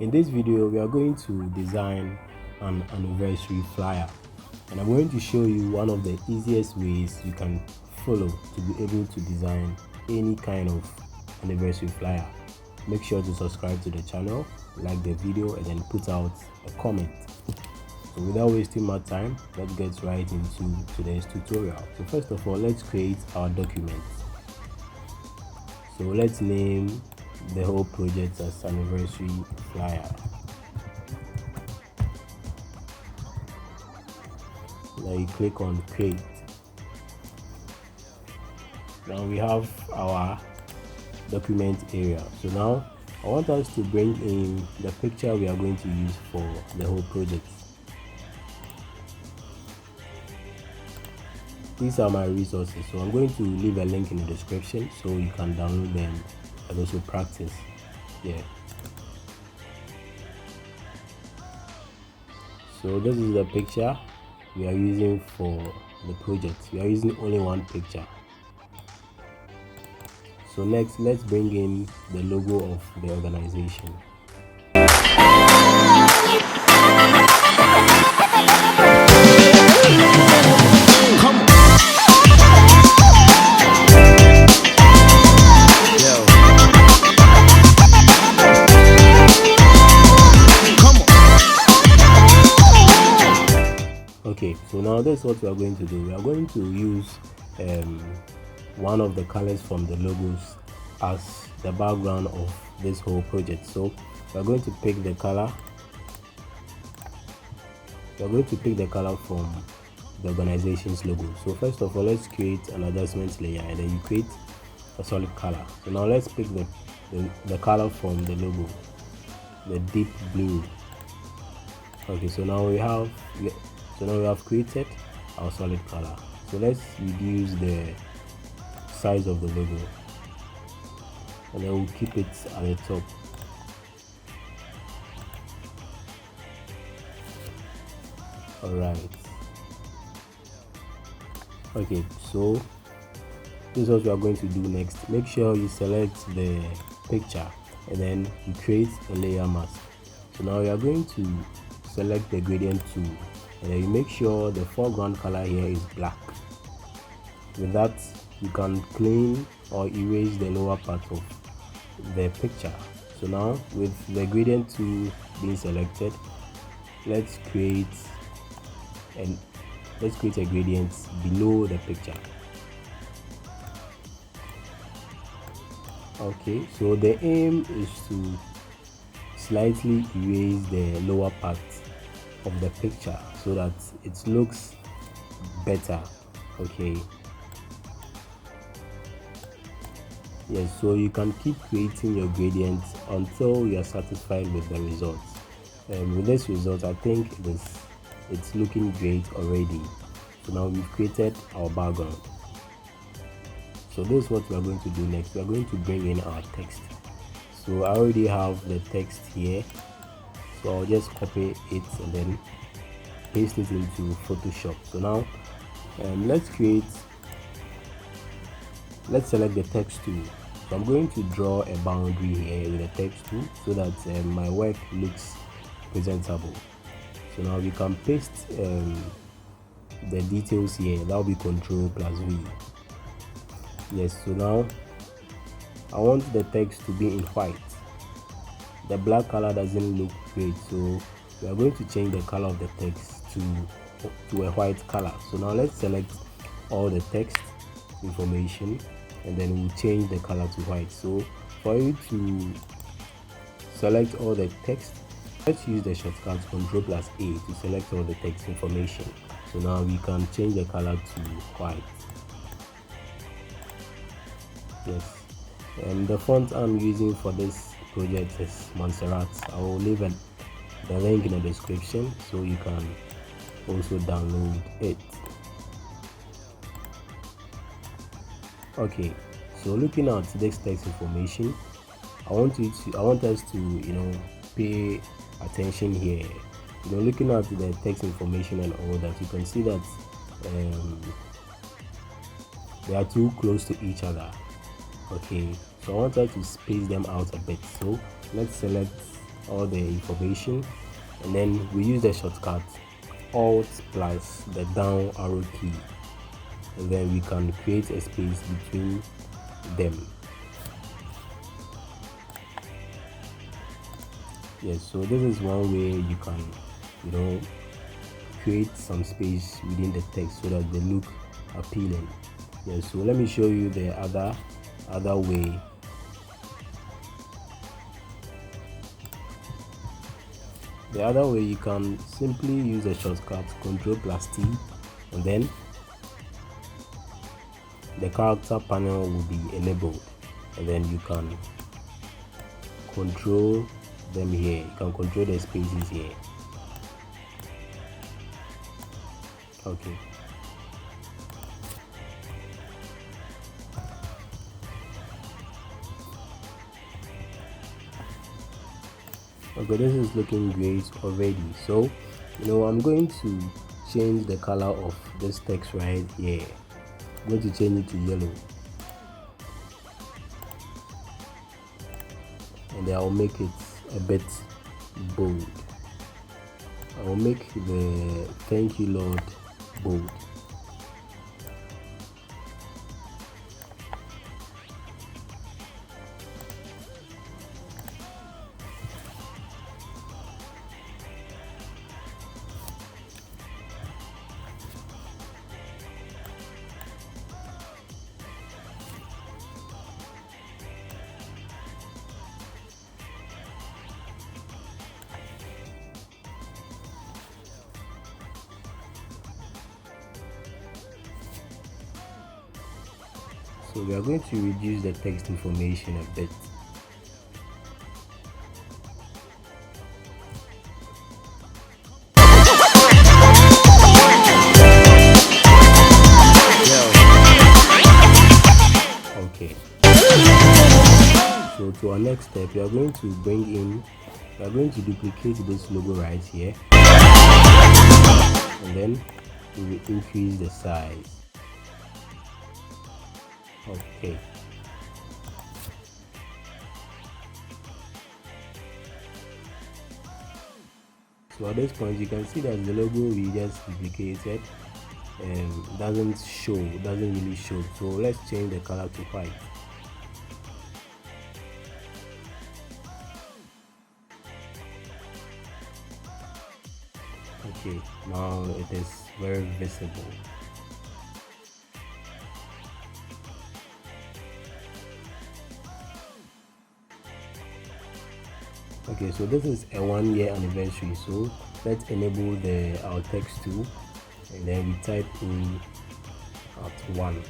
In this video, we are going to design an anniversary flyer, and I'm going to show you one of the easiest ways you can follow to be able to design any kind of anniversary flyer. Make sure to subscribe to the channel, like the video, and then put out a comment. So without wasting more time, let's get right into today's tutorial. So first of all, let's create our document. So let's name the whole project as anniversary flyer. Now you click on create. Now we have our document area. So now I want us to bring in the picture we are going to use for the whole project. These are my resources, so I'm going to leave a link in the description so you can download them and also practice. So this is the picture we are using for the project. We are using only one picture. So next, let's bring in the logo of the organization. Okay, so now that's what we are going to do. We are going to use one of the colors from the logos as the background of this whole project. So we are going to pick the color. We are going to pick the color from the organization's logo. So first of all, let's create an adjustment layer, and then you create a solid color. So now let's pick the color from the logo, the deep blue. Okay, so now we have created our solid color. So let's reduce the size of the logo, and then we'll keep it at the top. Alright. Okay, so this is what we are going to do next. Make sure you select the picture, and then you create a layer mask. So now we are going to select the gradient tool, and then you make sure the foreground color here is black. With that, you can clean or erase the lower part of the picture. So now, with the gradient tool being selected, let's create a gradient below the picture. Okay, so the aim is to slightly erase the lower part of the picture so that it looks better. Okay, yes, so you can keep creating your gradients until you are satisfied with the results. With this result, I think it's looking great already. So now we've created our background. So this is what we are going to do next. We are going to bring in our text. So I already have the text here, so I'll just copy it and then paste it into Photoshop. So now let's select the text tool. So I'm going to draw a boundary here with the text tool so that my work looks presentable. So now we can paste the details here. That will be Ctrl+V. Yes, so now I want the text to be in white. The black color doesn't look great, so we are going to change the color of the text to a white color. So now let's select all the text information, and then we'll change the color to white. So for you to select all the text, let's use the shortcut Ctrl+A to select all the text information. So now we can change the color to white. Yes, and the font I'm using for this project is Montserrat. I will leave the link in the description so you can also download it. Okay, so looking at this text information, I want us to pay attention here. Looking at the text information and all that, you can see that they are too close to each other. Okay, so I want us to space them out a bit. So let's select all the information, and then we use the shortcut Alt plus the down arrow key, and then we can create a space between them. Yes, so this is one way you can create some space within the text so that they look appealing. Yes, so let me show you the other way. The other way, you can simply use a shortcut Ctrl plus T, and then the character panel will be enabled, and then you can control them here. You can control the spaces here. Okay. Okay, this is looking great already. So I'm going to change the color of this text right here. I'm going to change it to yellow, and I'll make it a bit bold. I will make the "Thank you Lord" bold. So we are going to reduce the text information a bit. Okay. So to our next step, we are going to duplicate this logo right here, and then we will increase the size. Okay. So at this point, you can see that the logo we just duplicated doesn't really show. So let's change the color to white. Okay, now it is very visible. Okay, so this is a 1-year anniversary, so let's enable our text tool, and then we type in at 1.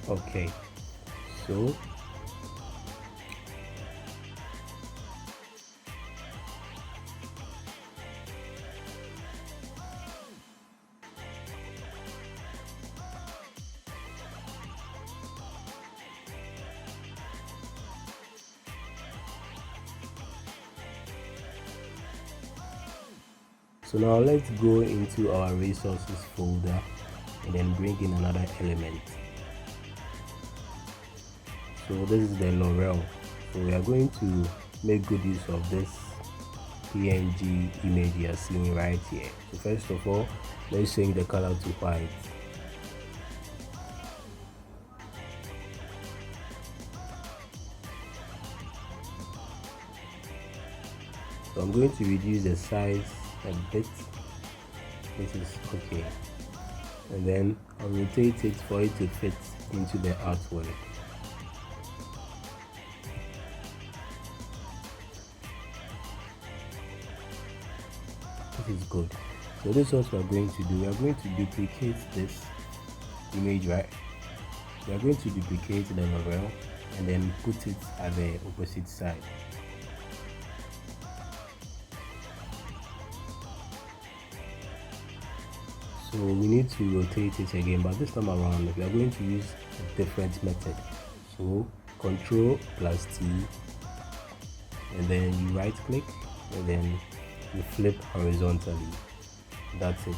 Okay, so now let's go into our resources folder and then bring in another element. So this is the L'Oreal. So we are going to make good use of this PNG image you are seeing right here. So first of all, let's change the color to white. So I'm going to reduce the size a bit. This is okay, and then I'll rotate it for it to fit into the artwork. This is good. So this is what we are going to do. We are going to duplicate this image, right? We are going to duplicate the L'Oreal and then put it at the opposite side. So we need to rotate it again, but this time around we are going to use a different method. So Control plus T, and then you right click, and then you flip horizontally. That's it.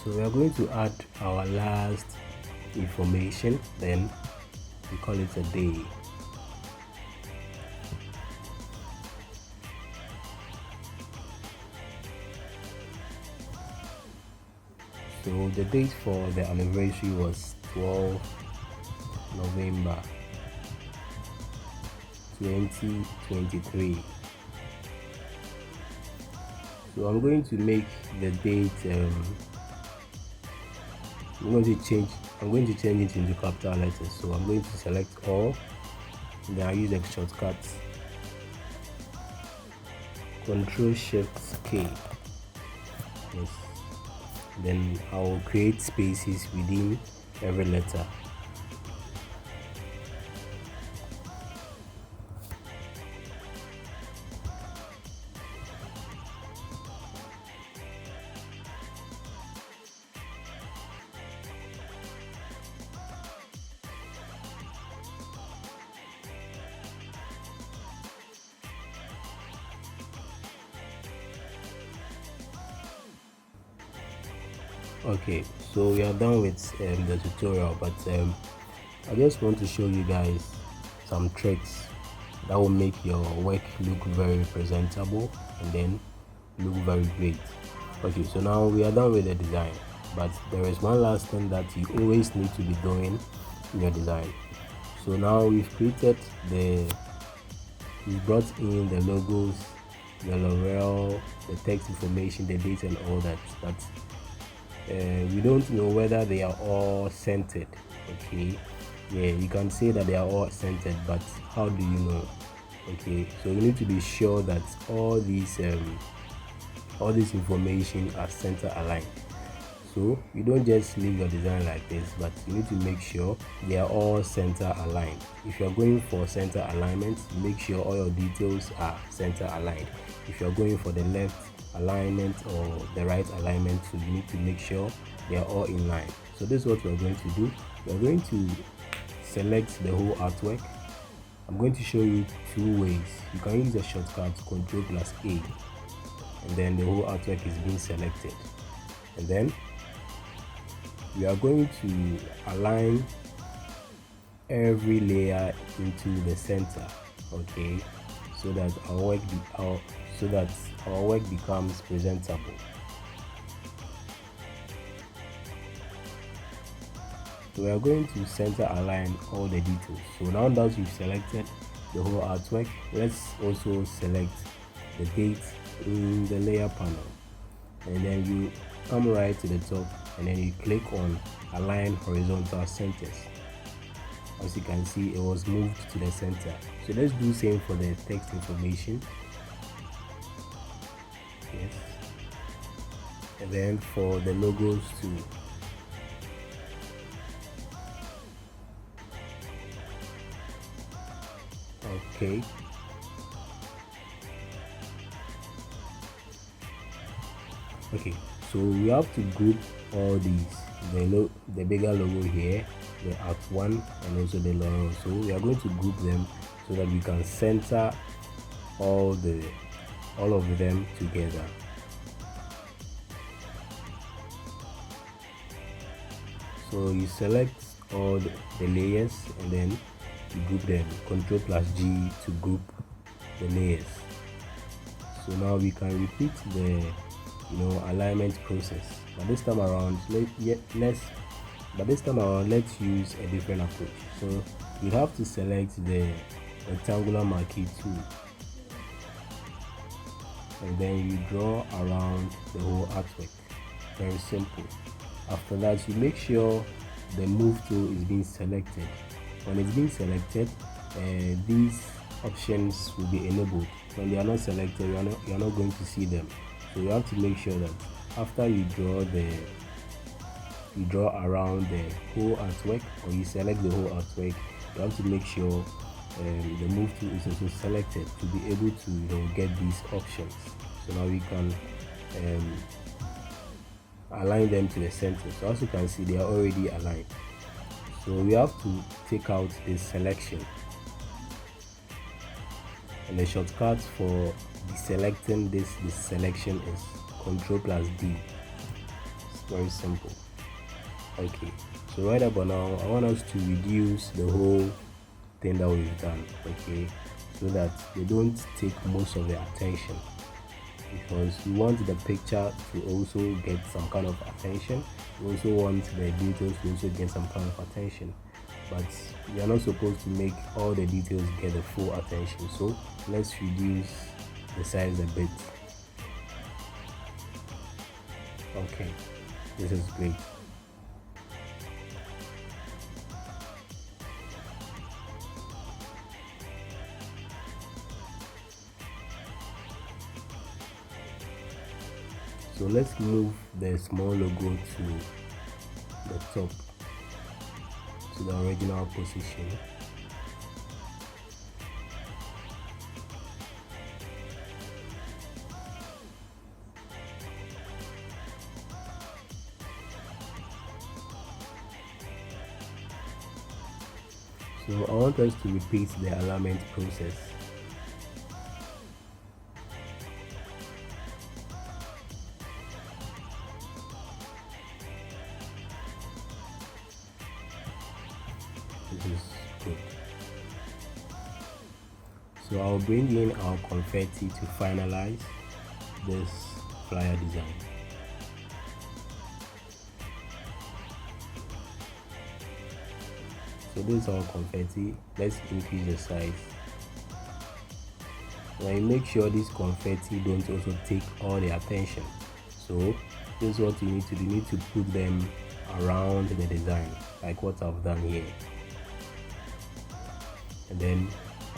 So we are going to add our last information, then we call it a day. So the date for the anniversary was 12 November 2023. So I'm going to make the date I'm going to change it into capital letters. So I'm going to select all, and then I use the shortcut Control Shift K. Yes. Then I will create spaces within every letter. Okay, so we are done with the tutorial, but I just want to show you guys some tricks that will make your work look very presentable and then look very great. Okay, so now we are done with the design, but there is one last thing that you always need to be doing in your design. So now we've brought in the logos, the L'Oreal, the text information, the date and all that, but we don't know whether they are all centered. Okay, yeah, you can say that they are all centered, but how do you know? Okay, so you need to be sure that all this information are center aligned. So you don't just leave your design like this, but you need to make sure they are all center aligned. If you're going for center alignment, make sure all your details are center aligned. If you're going for the left alignment or the right alignment, so you need to make sure they are all in line. So this is what we're going to do. We're going to select the whole artwork. I'm going to show you two ways. You can use the shortcut Ctrl plus A, and then the whole artwork is being selected, and then we are going to align every layer into the center, okay, so that our work becomes presentable. So we are going to center align all the details. So now that we've selected the whole artwork, let's also select the date in the layer panel, and then you come right to the top, and then you click on align horizontal centers. As you can see, it was moved to the center. So let's do the same for the text information. Yes, and then for the logos too. Okay, okay, so we have to group all these, the bigger logo here, the Art 1, and also the L'Oreal. So we are going to group them so that we can center all of them together. So you select all the layers, and then you group them. Ctrl+G to group the layers. So now we can repeat the alignment process, but this time around let's use a different approach. So you have to select the rectangular marquee tool, and then you draw around the whole artwork. Very simple. After that, you make sure the move tool is being selected. When it's being selected, these options will be enabled. When they are not selected, you're not going to see them. So you have to make sure that after you draw around the whole artwork, or you select the whole artwork, you have to make sure the move tool is also selected to be able to get these options. So now we can align them to the center. So as you can see, they are already aligned. So we have to take out this selection, and the shortcut for deselecting this selection is Ctrl+D. It's very simple. Okay, so right about now I want us to reduce the whole thing that we've done, okay, so that they don't take most of the attention, because we want the picture to also get some kind of attention. We also want the details to also get some kind of attention, but we are not supposed to make all the details get the full attention. So let's reduce the size a bit. Okay, this is great. So let's move the small logo to the top, to the original position. So I want us to repeat the alignment process. This is good. So I'll bring in our confetti to finalize this flyer design. So this is our confetti. Let's increase the size. Now you make sure this confetti don't also take all the attention. So this is what you need to do. You need to put them around the design, like what I've done here, and then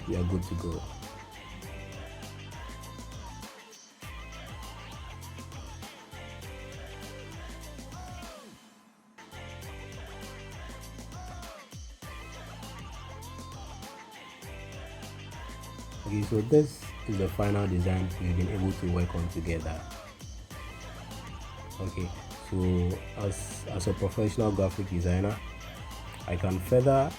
we are good to go. Okay, so this is the final design we've been able to work on together. Okay, so as a professional graphic designer, I can further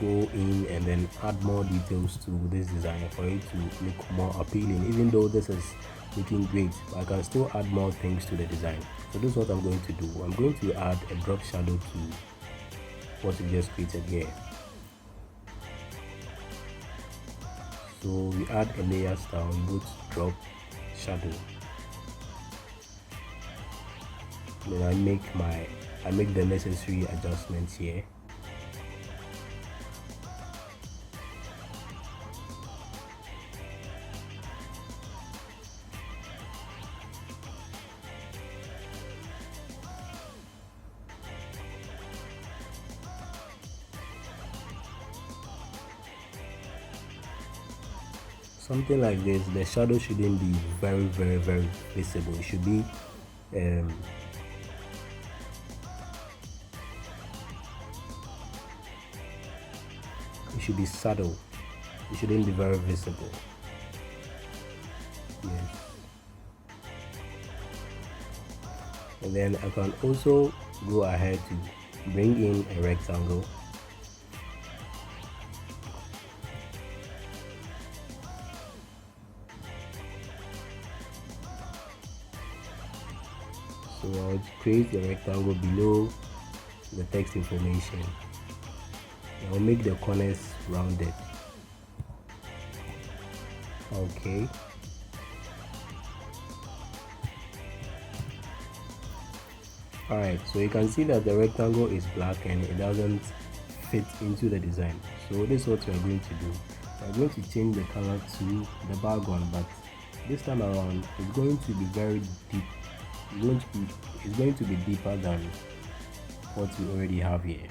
go in and then add more details to this design for it to look more appealing. Even though this is looking great, I can still add more things to the design. So this is what I'm going to do. I'm going to add a drop shadow to what we just created here. So we add a layer style, we go to drop shadow. Then I make the necessary adjustments here. Something like this, the shadow shouldn't be very visible. It should be it should be subtle. It shouldn't be very visible. Yes. And then I can also go ahead to bring in a rectangle. So I'll create a rectangle below the text information. I'll make the corners rounded. Okay. Alright, so you can see that the rectangle is black and it doesn't fit into the design. So this is what we are going to do. We are going to change the color to the background, but this time around it's going to be very deep. It's going to be deeper than what we already have here.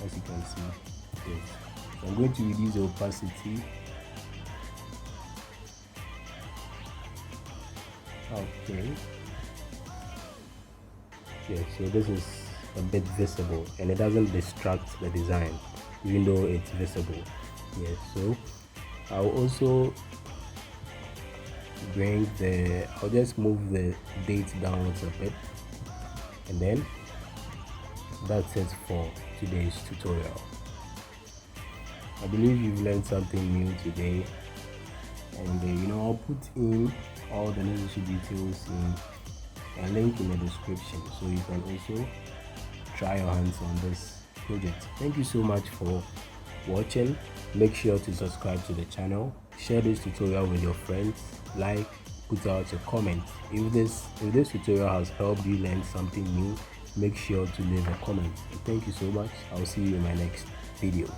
As you can see, yes. So I'm going to reduce the opacity. Okay. Yeah, so this is a bit visible and it doesn't distract the design even though it's visible. Yes, so I'll also I'll just move the date downwards a bit, and then that's it for today's tutorial. I believe you've learned something new today, and I'll put in all the necessary details in a link in the description so you can also try your hands on this project. Thank you so much for watching. Make sure to subscribe to the channel, share this tutorial with your friends, put out a comment. If this tutorial has helped you learn something new, make sure to leave a comment. Thank you so much. I'll see you in my next video.